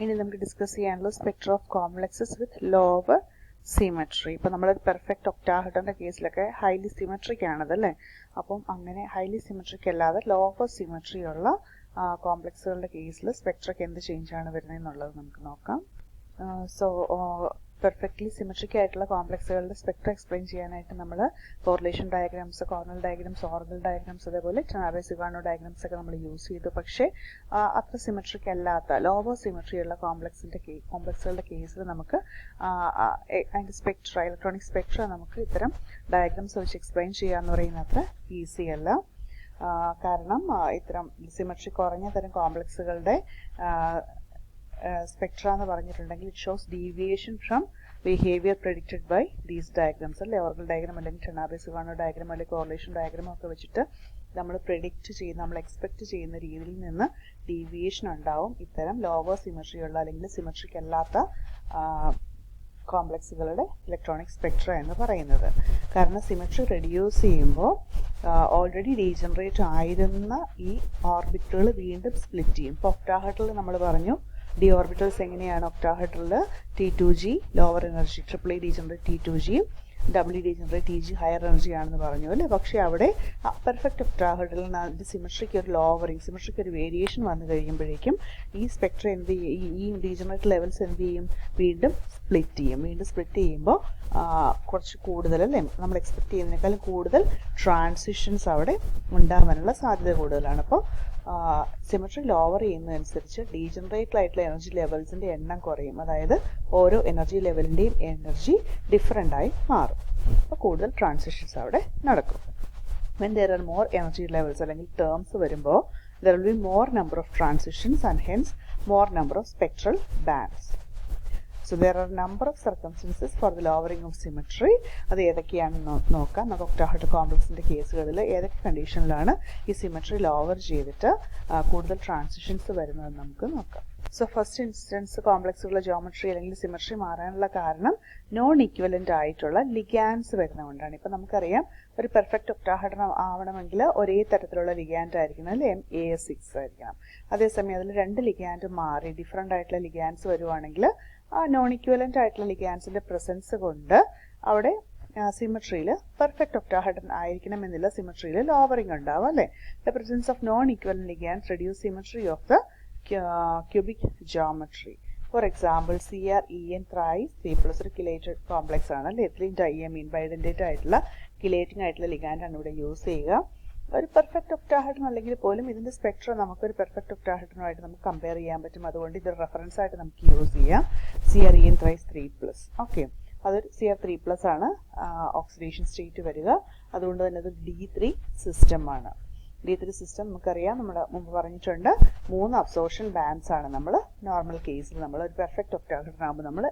ഇനി നമുക്ക് ഡിസ്കസ് ചെയ്യാനുള്ള spectrum of complexes with lower symmetry. ഇപ്പം നമ്മളൊരു പെർഫെക്റ്റ് ഒക്ടാഹെഡ്രൻ്റെ കേസിലൊക്കെ ഹൈലി സിമെട്രിക് ആണത് അല്ലേ. അപ്പം അങ്ങനെ ഹൈലി സിമെട്രിക് അല്ലാതെ ലോവർ സിമെട്രി ഉള്ള കോംപ്ലക്സുകളുടെ കേസിൽ സ്പെക്ട്രയ്ക്ക് എന്ത് ചേഞ്ചാണ് വരുന്നത് എന്നുള്ളത് നമുക്ക് നോക്കാം. പെർഫെക്റ്റ്ലി സിമെട്രിക് ആയിട്ടുള്ള കോംപ്ലക്സുകളുടെ സ്പെക്ട്രം എക്സ്പ്ലെയിൻ ചെയ്യാനായിട്ട് നമ്മൾ കോറിലേഷൻ ഡയഗ്രാംസ്, കോർണൽ ഡയഗ്രാംസ്, ഓർബൽ ഡയഗ്രാംസ്, അതേപോലെ ടെനാബെ-സിഗാർനോ ഡയഗ്രാംസ് ഒക്കെ നമ്മൾ യൂസ് ചെയ്തു. പക്ഷേ അത്ര സിമെട്രിക് അല്ലാത്ത ലോവർ സിമെട്രി ഉള്ള കോംപ്ലക്സുകളുടെ കേസിൽ നമുക്ക് അതിൻ്റെ സ്പെക്ട്ര, ഇലക്ട്രോണിക് സ്പെക്ട്ര നമുക്ക് ഇത്തരം ഡയഗ്രാംസ് വെച്ച് എക്സ്പ്ലെയിൻ ചെയ്യാന്ന് പറയുന്നത് അത്ര ഈസി അല്ല. കാരണം ഇത്തരം സിമെട്രി കുറഞ്ഞ തരം കോംപ്ലക്സുകളുടെ സ്പെക്ട്ര എന്ന് പറഞ്ഞിട്ടുണ്ടെങ്കിൽ it shows deviation from behaviour predicted by these diagrams അല്ലെ. ഓർഗൽ ഡയഗ്രാം അല്ലെങ്കിൽ ടെനാബെ-സിഗാർനോ ഡയഗ്രാം അല്ലെങ്കിൽ കോറിലേഷൻ ഡയഗ്രാം ഒക്കെ വെച്ചിട്ട് നമ്മൾ പ്രെഡിക്റ്റ് ചെയ്യുന്ന, നമ്മൾ എക്സ്പെക്ട് ചെയ്യുന്ന രീതിയിൽ നിന്ന് ഡീവിയേഷൻ ഉണ്ടാവും ഇത്തരം ലോവർ സിമെട്രി ഉള്ള അല്ലെങ്കിൽ സിമെട്രിക് അല്ലാത്ത കോംപ്ലക്സുകളുടെ ഇലക്ട്രോണിക് സ്പെക്ട്ര എന്ന് പറയുന്നത്. കാരണം സിമെട്രി റെഡ്യൂസ് ചെയ്യുമ്പോൾ ഓൾറെഡി ഡീജനറേറ്റ് ആയിരുന്ന ഈ ഓർബിറ്റുകൾ വീണ്ടും സ്പ്ലിറ്റ് ചെയ്യും. ഇപ്പോൾ ഒക്ടാഹെഡ്രൽ നമ്മൾ പറഞ്ഞു ഡി ഓർബിറ്റൽസ് എങ്ങനെയാണ് octahedral T2G lower energy, triple degenerate T2G, double degenerate TG higher energy ആണെന്ന് പറഞ്ഞു അല്ലേ. പക്ഷേ അവിടെ പെർഫെക്റ്റ് ഒക്ടാഹെഡ്രലിന് അതിൻ്റെ സിമെട്രിക്ക് ഒരു ലോവറിങ്, സിമെട്രിക്ക് ഒരു വേരിയേഷൻ വന്നു കഴിയുമ്പോഴേക്കും ഈ സ്പെക്ട്ര എന്ത് ചെയ്യും, ഈ ഡീജനറേറ്റ് ലെവൽസ് എന്ത് ചെയ്യും, വീണ്ടും സ്പ്ലിറ്റ് ചെയ്യും. വീണ്ടും സ്പ്ലിറ്റ് ചെയ്യുമ്പോൾ കുറച്ച് കൂടുതൽ അല്ലേ, നമ്മൾ എക്സ്പെക്ട് ചെയ്യുന്നതിനേക്കാളും കൂടുതൽ ട്രാൻസിഷൻസ് അവിടെ ഉണ്ടാകാനുള്ള സാധ്യത കൂടുതലാണ്. അപ്പോൾ സിമെട്രി ലോവർ ചെയ്യുന്നതനുസരിച്ച് ഡീജനറേറ്റ് ആയിട്ടുള്ള എനർജി ലെവൽസിൻ്റെ എണ്ണം കുറയും. അതായത് ഓരോ എനർജി ലെവലിൻ്റെയും എനർജി ഡിഫറെൻ്റ് ആയി മാറും. അപ്പോൾ കൂടുതൽ ട്രാൻസിഷൻസ് അവിടെ നടക്കും. When there are more energy levels അല്ലെങ്കിൽ ടേംസ് വരുമ്പോൾ there will be more number of transitions and hence more number of spectral bands. So there are number of circumstances for the lowering of symmetry. അത് ഏതൊക്കെയാണെന്ന് നോക്കാം. നമുക്ക് octahedral കോംപ്ലക്സിൻ്റെ കേസുകളിൽ ഏതൊക്കെ കണ്ടീഷനിലാണ് ഈ symmetry lower ചെയ്തിട്ട് കൂടുതൽ ട്രാൻസിഷൻസ് വരുന്നതെന്ന് നമുക്ക് നോക്കാം. സോ ഫസ്റ്റ് ഇൻസ്റ്റൻസ് കോംപ്ലക്സുകളുടെ ജോമെട്രി അല്ലെങ്കിൽ സിമെട്രി മാറാനുള്ള കാരണം നോൺ ഈക്വലൻ്റ് ആയിട്ടുള്ള ലിഗാൻഡ്സ് വരുന്നതുകൊണ്ടാണ്. ഇപ്പം നമുക്കറിയാം ഒരു പെർഫെക്റ്റ് ഒക്ടാഹെഡ്രൽ ആവണമെങ്കിൽ ഒരേ തരത്തിലുള്ള ലിഗാൻഡ് ആയിരിക്കണം അല്ലേ, MAS6 ആയിരിക്കണം. അതേസമയം അതിൽ രണ്ട് ലിഗാൻഡ് മാറി ഡിഫറെൻ്റ് ആയിട്ടുള്ള ലിഗാൻഡ്സ് വരുവാണെങ്കിൽ നോൺ ഇക്വലൻ്റ് ആയിട്ടുള്ള ലിഗാൻഡ്സിൻ്റെ പ്രസൻസ് കൊണ്ട് അവിടെ സിമെട്രിയിൽ പെർഫെക്റ്റ് ഒക്ടാഹെഡ്രൽ ആയിരിക്കണമെന്നില്ല, സിമെട്രിയിൽ ലോവറിങ് ഉണ്ടാവും അല്ലേ. The presence of non equivalent ligands reduce symmetry of the cubic geometry. For example CrEn thrice 3+ ഒരു കിലേറ്റഡ് കോംപ്ലക്സ് ആണ് അല്ലേ. എത്തിലീൻ ഡൈയമീൻ ബൈഡൻറ്റേറ്റ് ആയിട്ടുള്ള കിലേറ്റിംഗ് ആയിട്ടുള്ള ലിഗാൻഡാണ് ഇവിടെ യൂസ് ചെയ്യുക. ഒരു പെർഫെക്റ്റ് ഒക്ടാഹെഡ്രൽ അല്ലെങ്കിൽ പോലും ഇതിൻ്റെ സ്പെക്ട്രം നമുക്കൊരു പെർഫെക്റ്റ് ഒക്ടാഹെഡ്രലുമായിട്ട് നമുക്ക് കമ്പയർ ചെയ്യാൻ പറ്റും. അതുകൊണ്ട് ഇത് റെഫറൻസ് ആയിട്ട് നമുക്ക് യൂസ് ചെയ്യാം. CrEn thrice 3+. ഓക്കെ, അതൊരു Cr3+ ആണ് ഓക്സിഡേഷൻ സ്റ്റേറ്റ് വരിക. അതുകൊണ്ട് തന്നെ അത് D3 സിസ്റ്റമാണ്. D3 സിസ്റ്റം നമുക്കറിയാം, നമ്മൾ മുമ്പ് പറഞ്ഞിട്ടുണ്ട് 3 അബ്സോർപ്ഷൻ ബാൻഡ്സ് ആണ് നമ്മൾ നോർമൽ കേസിൽ നമ്മൾ ഒരു പെർഫെക്റ്റ് ഒക്ടാഹെഡ്രൽ ആകുമ്പോൾ നമ്മൾ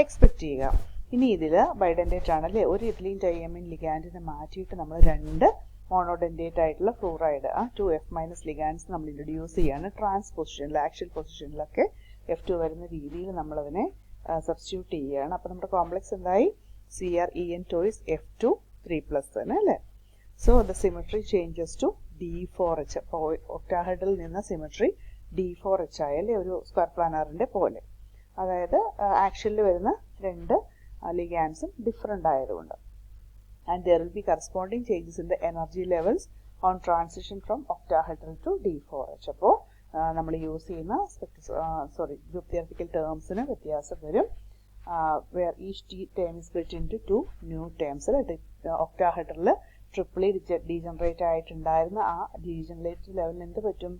എക്സ്പെക്ട് ചെയ്യുക. ഇനി ഇതിൽ ബൈഡൻറ്റേറ്റ് ആണല്ലേ, ഒരു എത്തിലീൻ ഡൈയമീൻ ലിഗാൻഡിനെ മാറ്റിയിട്ട് നമ്മൾ 2 മോണോഡെൻറ്റേറ്റ് ആയിട്ടുള്ള ഫ്ലൂറൈഡ് 2F- ലിഗാൻഡ്സ് നമ്മൾ ഇൻട്രൊഡ്യൂസ് ചെയ്യാണ്. ട്രാൻസ് പൊസിഷനിൽ, ആക്ച്വൽ പൊസിഷനിലൊക്കെ F2 വരുന്ന രീതിയിൽ നമ്മളതിനെ സബ്സ്റ്റിറ്റ്യൂട്ട് ചെയ്യുകയാണ്. അപ്പോൾ നമ്മുടെ കോംപ്ലക്സ് എന്തായി, CrEn twice F2 3+ തന്നെ അല്ലേ. So the symmetry changes to D4H. അപ്പോൾ ഒക്ടാഹെഡ്രൽ നിന്ന് സിമെട്രി D4H ആയല്ലേ, ഒരു സ്ക്വയർ പ്ലാനറിൻ്റെ പോലെ. അതായത് ആക്ച്വലിൽ വരുന്ന 2 ലിഗാൻഡ്സും ഡിഫറെൻ്റ് ആയതുകൊണ്ട്. And there will be corresponding changes in the energy levels on transition from octahedral to D4H. അപ്പോൾ നമ്മൾ യൂസ് ചെയ്യുന്ന ഗ്രൂപ്പ് തിയററ്റിക്കൽ ടേംസിന് വ്യത്യാസം വരും. where each term is split into 2 new terms. Octahedral triple E degenerate ആയിട്ടുണ്ടായിരുന്ന ആ degenerate ലെവലിൽ എന്ത് പറ്റും,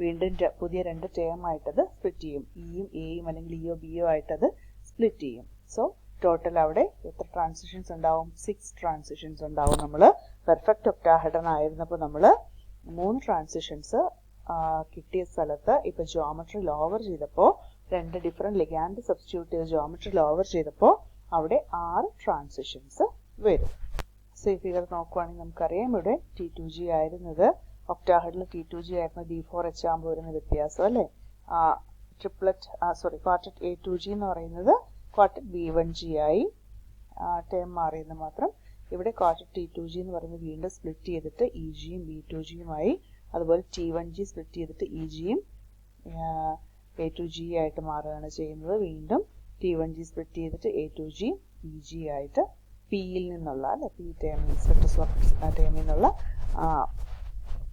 വീണ്ടും പുതിയ 2 ടേം ആയിട്ടത് സ്പ്ലിറ്റ് ചെയ്യും. ഇയും എയും അല്ലെങ്കിൽ ഇയോ ബിയോ ആയിട്ടത് സ്പ്ലിറ്റ് ചെയ്യും. സോ ടോട്ടൽ അവിടെ എത്ര ട്രാൻസിഷൻസ് ഉണ്ടാവും, 6 ട്രാൻസിഷൻസ് ഉണ്ടാവും. നമ്മൾ പെർഫെക്റ്റ് ഒക്ടാഹെഡ്രൽ ആയിരുന്നപ്പോൾ നമ്മൾ 3 ട്രാൻസിഷൻസ് കിട്ടിയ സ്ഥലത്ത് ഇപ്പോൾ ജോമെട്രി ലോവർ ചെയ്തപ്പോൾ 2 ഡിഫറെൻറ്റ് ലിഗാൻഡ് സബ്സ്റ്റിറ്റ്യൂട്ട് ചെയ്ത് ജോമെട്രി ലോവർ ചെയ്തപ്പോൾ അവിടെ 6 ട്രാൻസിഷൻസ് വരും. സോ ഈ ഫിഗർ നോക്കുവാണെങ്കിൽ നമുക്കറിയാം ഇവിടെ T2G ആയിരുന്നത്, ഒക്ടാഹെഡ്രൽ T2G ആയിരുന്നു, D4H ആകുമ്പോൾ വരുന്ന വ്യത്യാസം അല്ലേ. ക്വാർട്ടറ്റ് A2G എന്ന് പറയുന്നത് ക്വാർട്ടറ്റ് B1G ആയി, ടേം മാറിയെന്ന് മാത്രം. ഇവിടെ ക്വാർട്ടറ്റ് T2G എന്ന് പറയുന്നത് വീണ്ടും സ്പ്ലിറ്റ് ചെയ്തിട്ട് EGയും B2Gയുമായി. അതുപോലെ T1G സ്പ്ലിറ്റ് ചെയ്തിട്ട് EGയും A2G ആയിട്ട് മാറുകയാണ് ചെയ്യുന്നത്. വീണ്ടും T1G സ്പ്ലിറ്റ് ചെയ്തിട്ട് A2G EG ആയിട്ട് പിയിൽ നിന്നുള്ള അല്ലെ പി ടേമിൽ സ്പെക്ട്രോസ്കോപ്പിക് ടേമിൽ നിന്നുള്ള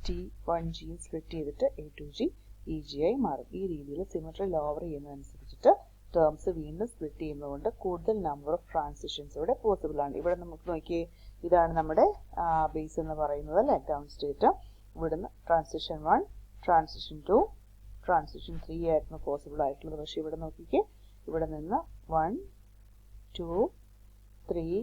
T1G സ്പ്ലിറ്റ് ചെയ്തിട്ട് A2G EG ആയി മാറും. ഈ രീതിയിൽ സിമെട്രി ലോവർ ചെയ്യുന്നതനുസരിച്ചിട്ട് ടേംസ് വീണ്ടും സ്പ്ലിറ്റ് ചെയ്യുന്നതുകൊണ്ട് കൂടുതൽ നമ്പർ ഓഫ് ട്രാൻസിഷൻസ് ഇവിടെ പോസിബിൾ ആണ്. ഇവിടെ നമുക്ക് നോക്കിയേ, ഇതാണ് നമ്മുടെ ബേസ് എന്ന് പറയുന്നത് അല്ലെ, ഗ്രൗണ്ട് സ്റ്റേറ്റ്. ഇവിടുന്ന് ട്രാൻസിഷൻ 1, ട്രാൻസിഷൻ 2, ട്രാൻസിഷൻ 3 ആയിരുന്നു പോസിബിൾ ആയിട്ടുള്ളത്. പക്ഷേ ഇവിടെ നോക്കിക്കേ, ഇവിടെ നിന്ന് 1, 2, 3,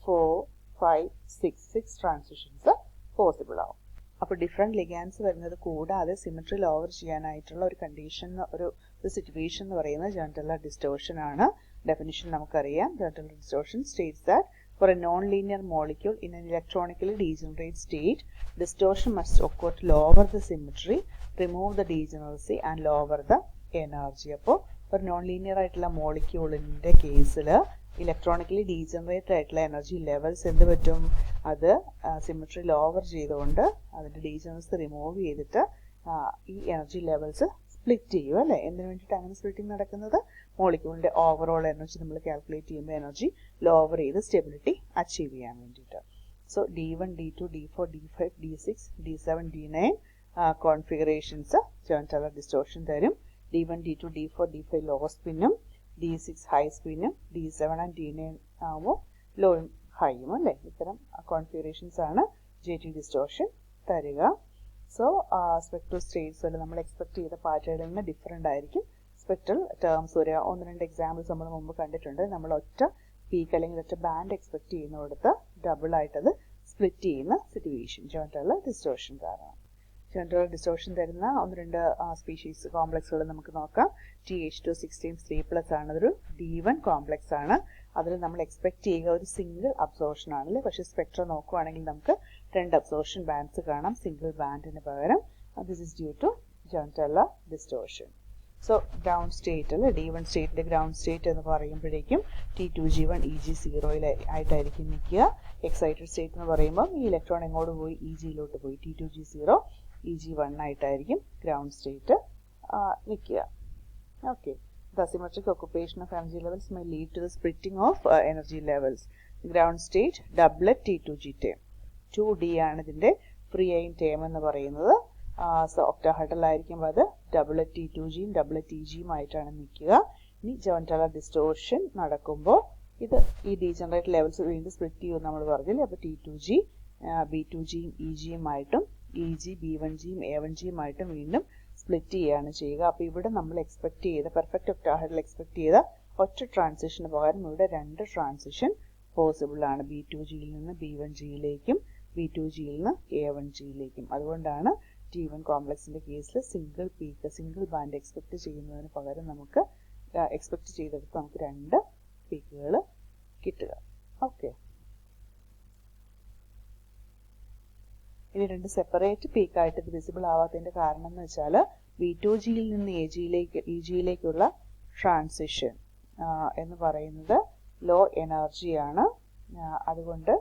4, 5, 6 ട്രാൻസിഷൻസ് പോസിബിൾ ആവും. അപ്പോൾ ഡിഫറെൻറ്റ് ലിഗാൻസ് വരുന്നത് കൂടാതെ സിമെട്രി ലോവർ ചെയ്യാനായിട്ടുള്ള ഒരു കണ്ടീഷൻ, ഒരു സിറ്റുവേഷൻ എന്ന് പറയുന്നത് ജോൺടെല്ലർ ഡിസ്റ്റോർഷൻ ആണ്. ഡെഫിനിഷൻ നമുക്കറിയാം. Jahn Teller distortion states that for a non-linear molecule in an electronically degenerate state, distortion must occur to lower the symmetry, remove the degeneracy and lower the energy. അപ്പോൾ ഒരു non linear ആയിട്ടുള്ള മോളിക്യൂളിൻ്റെ കേസിൽ electronically degenerate ആയിട്ടുള്ള energy levels എന്ത് പറ്റും, അത് symmetry lower ചെയ്തുകൊണ്ട് അതിൻ്റെ ഡീജനറസി റിമൂവ് ചെയ്തിട്ട് ഈ എനർജി ലെവൽസ് സ്പ്ലിറ്റ് ചെയ്യും അല്ലേ. എന്തിനു വേണ്ടിയിട്ട് അങ്ങനെ സ്പ്ലിറ്റിംഗ് നടക്കുന്നത്? മോളിക്യൂളിൻ്റെ ഓവറോൾ എനർജി നമ്മൾ കാൽക്കുലേറ്റ് ചെയ്യുമ്പോൾ എനർജി ലോവർ ചെയ്ത് സ്റ്റെബിലിറ്റി അച്ചീവ് ചെയ്യാൻ വേണ്ടിയിട്ട്. So D1, D2, D4, D5, D6, D7, D9 configurations ജോൺടെല്ലർ distortion തരും. D1, D2, D4, D5 low സ്പിന്നും D6 ഹൈ സ്പിന്നും D7 ആൻഡ് D9 ആകുമ്പോൾ ലോയും ഹൈയും അല്ലേ. ഇത്തരം കോൺഫിഗറേഷൻസ് ആണ് JT ഡിസ്റ്റോർഷൻ തരിക. സോ സ്പെക്ട്രൽ സ്റ്റേറ്റ്സിൽ നമ്മൾ എക്സ്പെക്ട് ചെയ്ത പാറ്റേണിൽ നിന്ന് ഡിഫറെൻ്റ് ആയിരിക്കും സ്പെക്ട്രൽ ടേംസ്. ഒരു 1-2 എക്സാമ്പിൾസ് നമ്മൾ മുമ്പ് കണ്ടിട്ടുണ്ട്. നമ്മൾ ഒറ്റ പീക്ക് അല്ലെങ്കിൽ ഒറ്റ ബാൻഡ് എക്സ്പെക്ട് ചെയ്യുന്നിടത്ത് ഡബിൾ ആയിട്ടത് സ്പ്ലിറ്റ് ചെയ്യുന്ന സിറ്റുവേഷൻ ജോൺടെല്ലർ ഡിസ്റ്റോർഷൻ കാരണം. ജോൺടെല്ലർ ഡിസ്റ്റോർഷൻ തരുന്ന 1-2 സ്പീഷീസ് കോംപ്ലക്സുകൾ നമുക്ക് നോക്കാം. TH216 ആണ്. അതൊരു D1 കോംപ്ലക്സ് ആണ്. അതിൽ നമ്മൾ എക്സ്പെക്ട് ചെയ്യുക ഒരു സിംഗിൾ അബ്സോർഷൻ ആണല്ലേ. പക്ഷേ സ്പെക്ട്ര നോക്കുകയാണെങ്കിൽ നമുക്ക് 2 അബ്സോർഷൻ ബാൻഡ്സ് കാണാം സിംഗിൾ ബാൻഡിന് പകരം. This is due to Jahn Teller distortion. So ground state അല്ലെ, D1 സ്റ്റേറ്റിൻ്റെ ഗ്രൗണ്ട് സ്റ്റേറ്റ് എന്ന് പറയുമ്പോഴേക്കും T2G1 EG0 ആയിട്ടായിരിക്കും നിൽക്കുക. എക്സൈറ്റഡ് സ്റ്റേറ്റ് എന്ന് പറയുമ്പോൾ ഈ ഇലക്ട്രോൺ എങ്ങോട്ട് പോയി, EG-ലോട്ട് പോയി. T2G0 EG1 ആയിട്ടായിരിക്കും ഗ്രൗണ്ട് സ്റ്റേറ്റ് നിൽക്കുക. Okay. The asymmetric occupation of energy levels may lead to the splitting of energy levels. Ground state doublet T2G term. 2D ആണ് ഇതിൻ്റെ ഫ്രീ അയൺ ടേം എന്ന് പറയുന്നത്. സോ ഒക്ടാഹെഡ്രൽ ആയിരിക്കും അത് ഡബിളറ്റ് T2Gയും ഡബിളറ്റ് TGയും ആയിട്ടാണ് നിൽക്കുക. ഇനി ജോൺടെല്ലർ ഡിസ്റ്റോർഷൻ നടക്കുമ്പോൾ ഇത് ഈ ഡീജനറേറ്റ് ലെവൽസ് വീണ്ടും സ്പ്ലിറ്റ് ചെയ്യുമെന്ന് നമ്മൾ പറഞ്ഞില്ലേ. അപ്പോൾ T2G B2Gയും EGയും ആയിട്ടും EG B1Gയും A1Gയും ആയിട്ടും വീണ്ടും സ്പ്ലിറ്റ് ചെയ്യുകയാണ് ചെയ്യുക. അപ്പോൾ ഇവിടെ നമ്മൾ എക്സ്പെക്ട് ചെയ്ത പെർഫെക്റ്റ് ഒക്ടാഹെഡ്രൽ എക്സ്പെക്ട് ചെയ്ത ഒറ്റ ട്രാൻസിഷന് പകരം ഇവിടെ 2 ട്രാൻസിഷൻ പോസിബിൾ ആണ്. B2Gയിൽ നിന്ന് B1Gയിലേക്കും B2Gയിൽ നിന്ന് A1Gയിലേക്കും. അതുകൊണ്ടാണ് T1 കോംപ്ലക്സിൻ്റെ കേസിൽ single peak single band expect ചെയ്യുന്നതിന് പകരം നമുക്ക് എക്സ്പെക്ട് ചെയ്തെടുത്ത് നമുക്ക് 2 പീക്കുകൾ കിട്ടുക. ഓക്കെ. ഇനി 2 സെപ്പറേറ്റ് പീക്കായിട്ട് ഇത് വിസിബിൾ ആവാത്തതിൻ്റെ കാരണം എന്ന് വെച്ചാൽ B2Gയിൽ നിന്ന് EGയിലേക്കുള്ള ട്രാൻസിഷൻ എന്ന് പറയുന്നത് ലോ എനർജിയാണ്. അതുകൊണ്ട്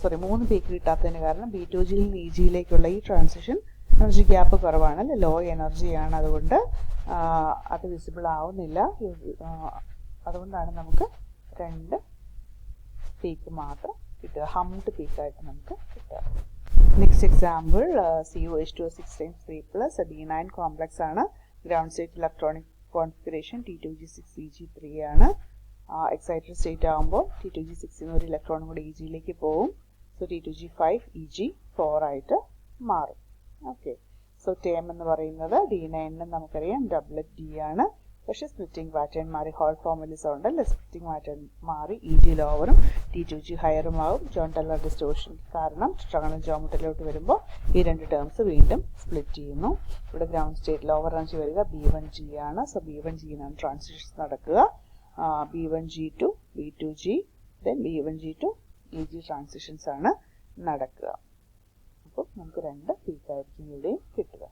3 പീക്ക് കിട്ടാത്തതിന് കാരണം B2Gയിൽ നിന്ന് EGയിലേക്കുള്ള ഈ ട്രാൻസിഷൻ എനർജി ഗ്യാപ്പ് കുറവാണ് അല്ലേ, ലോ എനർജിയാണ്. അതുകൊണ്ട് അത് വിസിബിൾ ആവുന്നില്ല. അതുകൊണ്ടാണ് നമുക്ക് 2 പീക്ക് മാത്രം കിട്ടുക, ഹംഡ് പീക്കായിട്ട് നമുക്ക് കിട്ടുക. Next example CuH2O6 D9 complex ആണ്. Ground state electronic configuration T2G6 EG3 ആണ്. എക്സൈറ്റഡ് സ്റ്റേറ്റ് ആകുമ്പോൾ T2G6 ഒരു ഇലക്ട്രോണും കൂടി EGയിലേക്ക് പോകും. സോ T2G5 EG4 ആയിട്ട് മാറും. ഓക്കെ. സോ ടേം എന്ന് പറയുന്നത് D9 നമുക്കറിയാം ഡബിളറ്റ് D ആണ്. പക്ഷേ സ്പ്ലിറ്റിംഗ് പാറ്റേൺ മാറി, ഹോൾ ഫോർമുലിസം ഉണ്ടല്ലേ, സ്പ്ലിറ്റിംഗ് പാറ്റേൺ മാറി EG ലോവറും T2G ഹയറും ആകും. ജോൺടെല്ലർ ഡിസ്റ്റോർഷൻ കാരണം ടെട്രാഗണൽ ജോമെട്രിയിലോട്ട് വരുമ്പോൾ ഈ 2 ടേംസ് വീണ്ടും സ്പ്ലിറ്റ് ചെയ്യുന്നു. ഇവിടെ ഗ്രൗണ്ട് സ്റ്റേറ്റ് ലോവർ എനർജി വരിക B1G ആണ്. സോ B1Gന്നാണ് ട്രാൻസിഷൻസ് നടക്കുക. B1G to B2G, then B1G to EG transitions ആണ് നടക്കുക. അപ്പോൾ നമുക്ക് 2 പീക്കായിരിക്കും ഇവിടെയും കിട്ടുക.